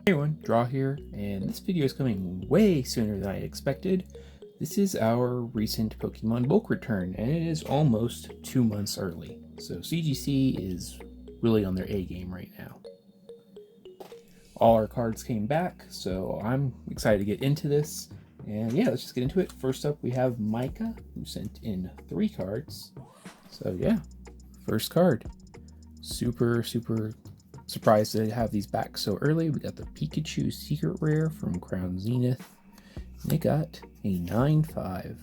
Hey everyone, Draw here, and this video is coming way sooner than I expected. This is our recent Pokemon bulk return, and it is almost 2 months early. So CGC is really on their A game right now. All our cards came back, so I'm excited to get into this. And yeah, let's just get into it. First up, we have Micah, who sent in 3 cards. So yeah, first card. Super surprised to have these back so early. We got the Pikachu Secret Rare from Crown Zenith. And it got a 9-5.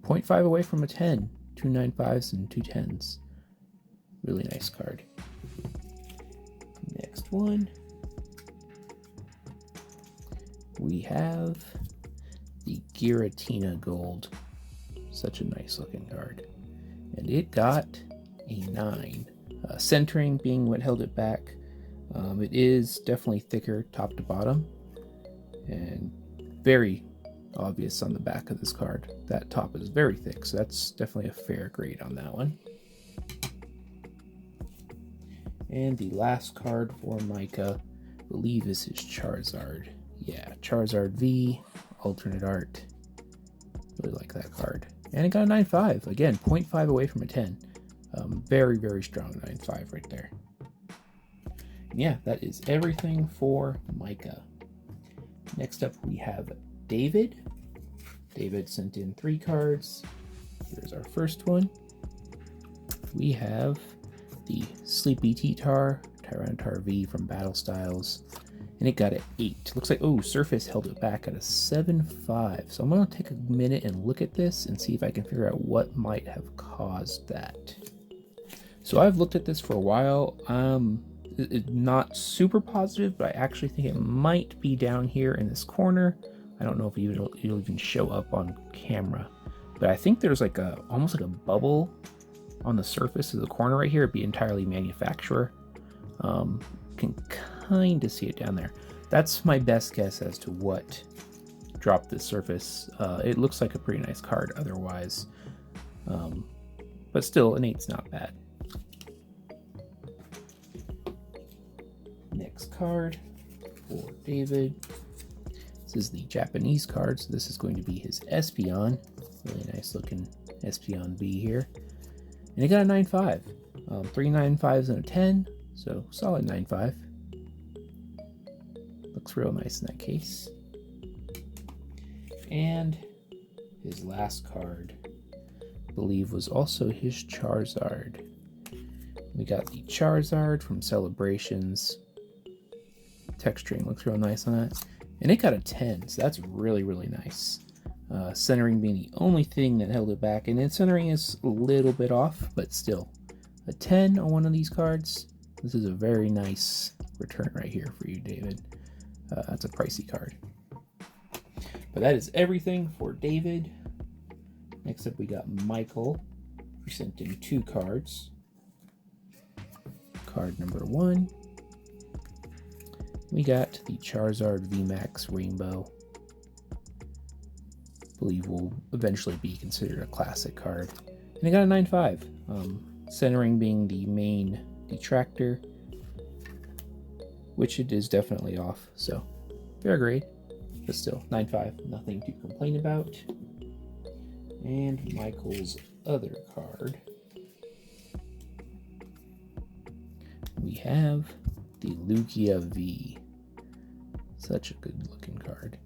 0.5 away from a 10. 2 9-5s and 2 10s. Really nice card. Next one. We have the Giratina Gold. Such a nice looking card. And it got a 9. Centering being what held it back. It is definitely thicker top to bottom, and very obvious on the back of this card. That top is very thick, so that's definitely a fair grade on that one. And the last card for Micah, I believe, is his Charizard. Yeah, Charizard V, alternate art. Really like that card. And it got a 9-5. Again, 0.5 away from a 10. Very strong 9-5 right there. And yeah, that is everything for Micah. Next up, we have David. David sent in 3 cards. Here's our first one. We have the Sleepy T-Tar, Tyranitar V from Battle Styles, and it got an 8. Looks like, oh, Surface held it back at a 7-5. So I'm going to take a minute and look at this and see if I can figure out what might have caused that. So I've looked at this for a while. It's not super positive, but I actually think it might be down here in this corner. I don't know if it'll even show up on camera, but I think there's like almost like a bubble on the surface of the corner right here. It'd be entirely manufacturer. Can kind of see it down there. That's my best guess as to what dropped this surface. It looks like a pretty nice card otherwise, but still an 8's not bad. Next card for David. This is the Japanese card, so this is going to be his Espeon. Really nice looking Espeon V here. And it got a 9-5. 3 9-5s and a 10, so solid 9-5. Looks real nice in that case. And his last card, I believe, was also his Charizard. We got the Charizard from Celebrations. Texturing looks real nice on that. And it got a 10, so that's really nice. Centering being the only thing that held it back, and then centering is a little bit off, but still. A 10 on one of these cards. This is a very nice return right here for you, David. That's a pricey card. But that is everything for David. Next up we got Michael, who sent in 2 cards. Card number 1. We got the Charizard VMAX Rainbow. I believe will eventually be considered a classic card. And it got a 9-5. Centering being the main detractor, which it is definitely off, so fair grade, but still 9-5, nothing to complain about. And Michael's other card, we have the Lugia V. Such a good looking card.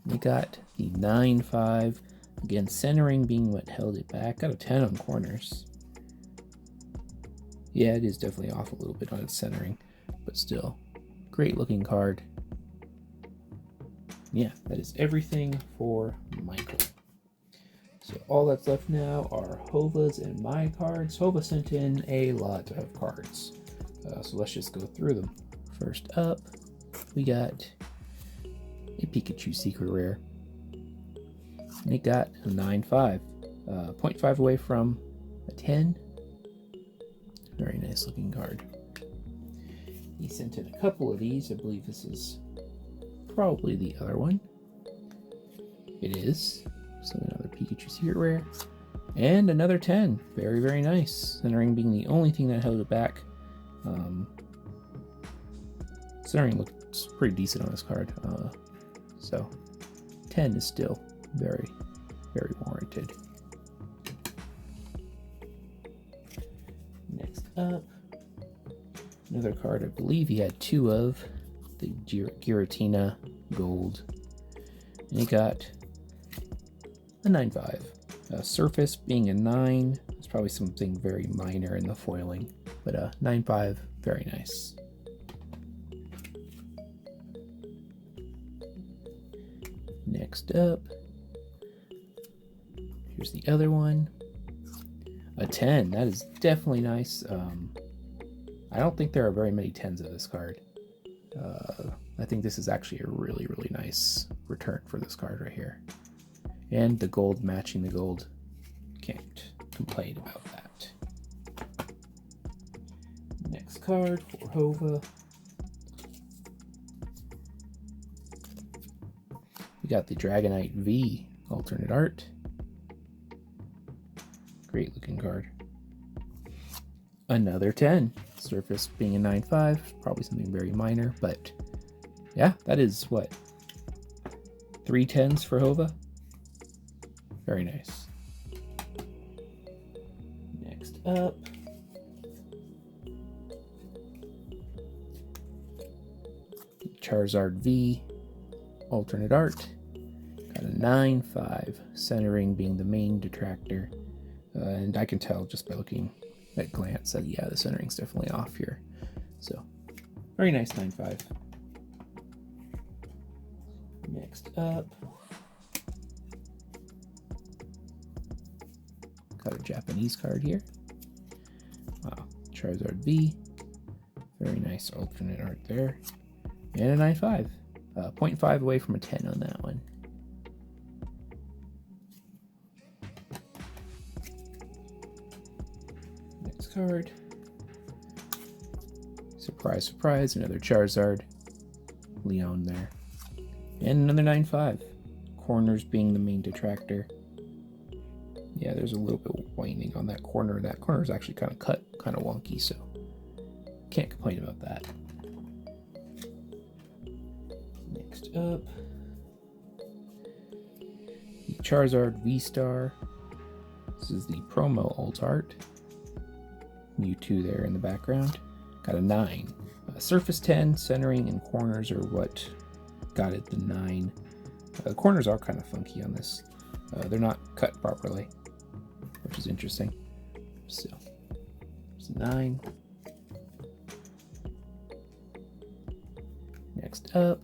We got the 9-5. Again, centering being what held it back. Got a 10 on corners. Yeah, it is definitely off a little bit on its centering, but still, great looking card. Yeah, that is everything for Michael. So all that's left now are Hova's and my cards. Hova sent in a lot of cards. So let's just go through them. First up, we got a Pikachu Secret Rare. And it got a 9-5. 0.5 away from a 10. Very nice looking card. He sent in a couple of these. I believe this is probably the other one. It is. So another Pikachu Secret Rare. And another 10. Very nice. Centering being the only thing that held it back. Centering looks pretty decent on this card. So 10 is still very, very warranted. Next up, another card I believe he had 2 of, the Giratina Gold. And he got a 9/5. Surface being a 9, it's probably something very minor in the foiling, but 9/5, very nice. Next up, here's the other one. A 10, that is definitely nice. I don't think there are very many 10s of this card. I think this is actually a really, really nice return for this card right here. And the gold matching the gold. Can't complain about that. Next card for Hova. We got the Dragonite V alternate art. Great looking card. Another 10. Surface being a 9/5, probably something very minor, but yeah, that is what? 3 10s for Hova? Very nice. Next up, Charizard V alternate art. Got a 9/5, centering being the main detractor. And I can tell just by looking at glance that, yeah, the centering's definitely off here. So, very nice 9/5. Next up, got a Japanese card here. Wow, Charizard V. Very nice alternate art there. And a 9/5. 0.5 away from a 10 on that one. Next card. Surprise, surprise, another Charizard. Leon there. And another 9/5. Corners being the main detractor. Yeah, there's a little bit of whitening on that corner. That corner is actually kind of cut, kind of wonky, so can't complain about that. Next up, the Charizard V-Star. This is the promo alt art. Mewtwo there in the background. Got a 9. Surface 10, centering and corners are what got it the 9. The corners are kind of funky on this. They're not cut properly, which is interesting. So, it's a 9. Next up,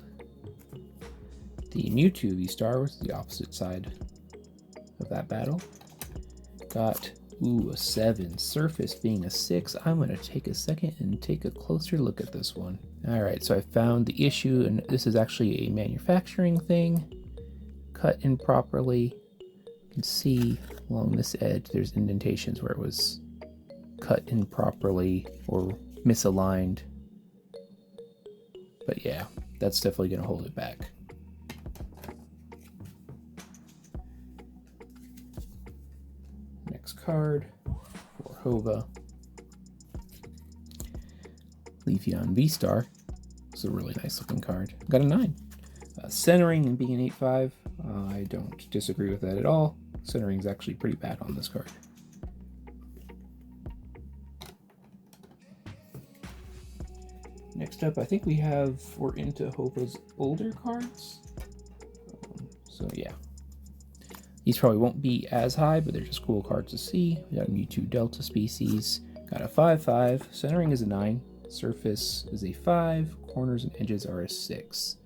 the Mewtwo V-Star was the opposite side of that battle. Got, a 7. Surface being a 6. I'm going to take a second and take a closer look at this one. Alright, so I found the issue, and this is actually a manufacturing thing. Cut improperly. You can see along this edge there's indentations where it was cut improperly or misaligned. But yeah, that's definitely going to hold it back. Next card for Hova. Leafeon V-Star. It's a really nice looking card. Got a 9. Centering and being an 8/5, I don't disagree with that at all. Centering is actually pretty bad on this card. Next up, I think we're into Hova's older cards. So yeah. These probably won't be as high, but they're just cool cards to see. We got a Mewtwo Delta species. Got a 5/5. Centering is a 9. Surface is a 5. Corners and edges are a 6.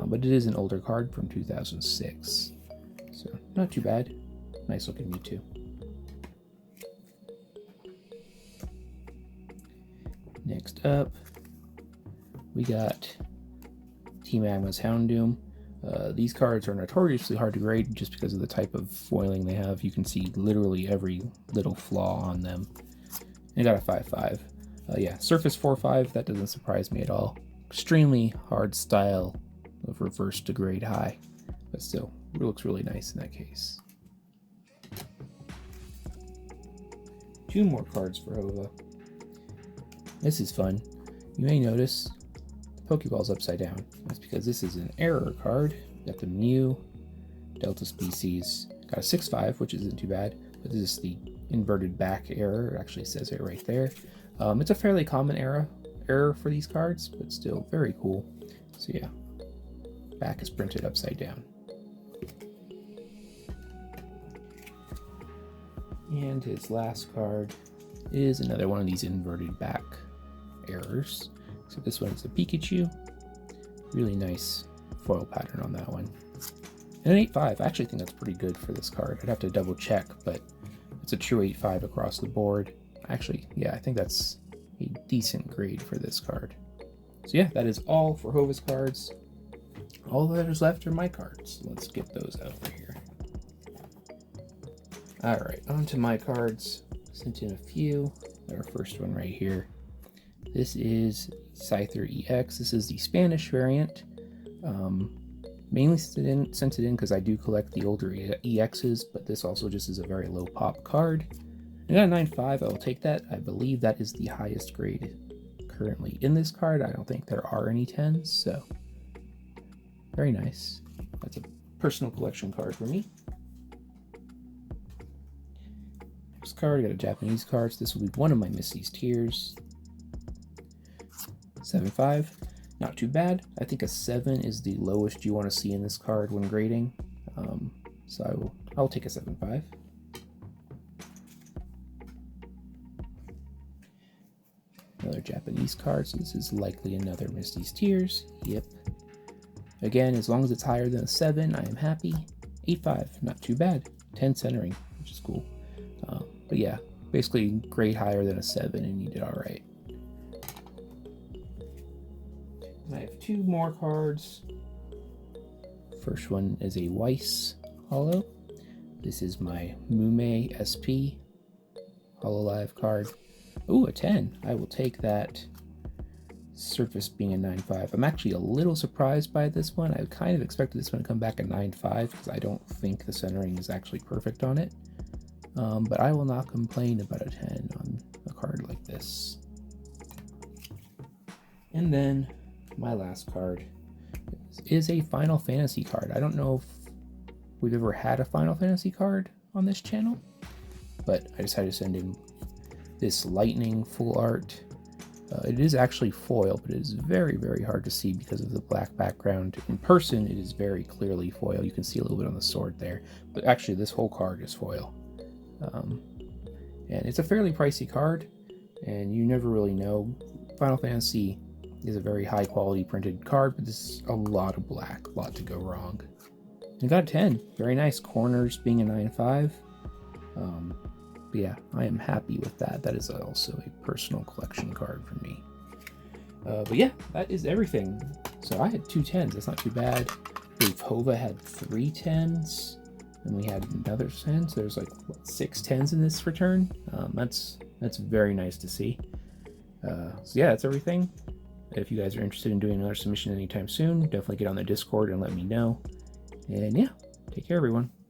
But it is an older card from 2006. So not too bad. Nice looking Mewtwo. Next up, we got Team Magma's Houndoom. These cards are notoriously hard to grade just because of the type of foiling they have. You can see literally every little flaw on them. And I got a 5/5. Yeah, Surface 4/5, that doesn't surprise me at all. Extremely hard style of reverse to grade high, but still, it looks really nice in that case. 2 more cards for Hova. This is fun. You may notice Pokeballs upside down. That's because this is an error card. Got the Mew, Delta Species. Got a 6-5, which isn't too bad, but this is the inverted back error. It actually says it right there. It's a fairly common error for these cards, but still very cool. So yeah, back is printed upside down. And his last card is another one of these inverted back errors. So this one is a Pikachu. Really nice foil pattern on that one. And an 8-5. I actually think that's pretty good for this card. I'd have to double check, but it's a true 8-5 across the board. Actually, yeah, I think that's a decent grade for this card. So yeah, that is all for Hova's cards. All that is left are my cards. Let's get those over here. Alright, on to my cards. Sent in a few. Our first one right here. This is Scyther EX. This is the Spanish variant. Mainly sent it in because I do collect the older EXs, but this also just is a very low pop card. I got a 9-5, I will take that. I believe that is the highest grade currently in this card. I don't think there are any 10s, so very nice. That's a personal collection card for me. Next card, I got a Japanese card. So this will be one of my Misty's tiers. 7-5. Not too bad. I think a 7 is the lowest you want to see in this card when grading. So I'll take a 7-5. Another Japanese card, so this is likely another Misty's Tears. Yep. Again, as long as it's higher than a 7, I am happy. 8-5, not too bad. 10 centering, which is cool. But yeah, basically grade higher than a 7 and you did alright. I have two more cards. First one is a Weiss Holo. This is my Mume SP Hololive card. Ooh, a 10. I will take that. Surface being a 9-5. I'm actually a little surprised by this one. I kind of expected this one to come back a 9-5 because I don't think the centering is actually perfect on it. But I will not complain about a 10 on a card like this. And then my last card is a Final Fantasy card. I don't know if we've ever had a Final Fantasy card on this channel, but I decided to send in this Lightning full art. It is actually foil, but it is very, very hard to see because of the black background. In person, it is very clearly foil. You can see a little bit on the sword there, but actually this whole card is foil. And it's a fairly pricey card, and you never really know. Final Fantasy is a very high quality printed card, but this is a lot of black, a lot to go wrong. And got a 10, very nice. Corners being a 9-5. But yeah, I am happy with that. That is also a personal collection card for me. But yeah, that is everything. So I had 2 10s, that's not too bad. I believe Hova had 3 10s, and we had another 10, so there's like, what, 6 10s in this return? That's very nice to see. So yeah, that's everything. If you guys are interested in doing another submission anytime soon, definitely get on the Discord and let me know. And yeah, take care everyone.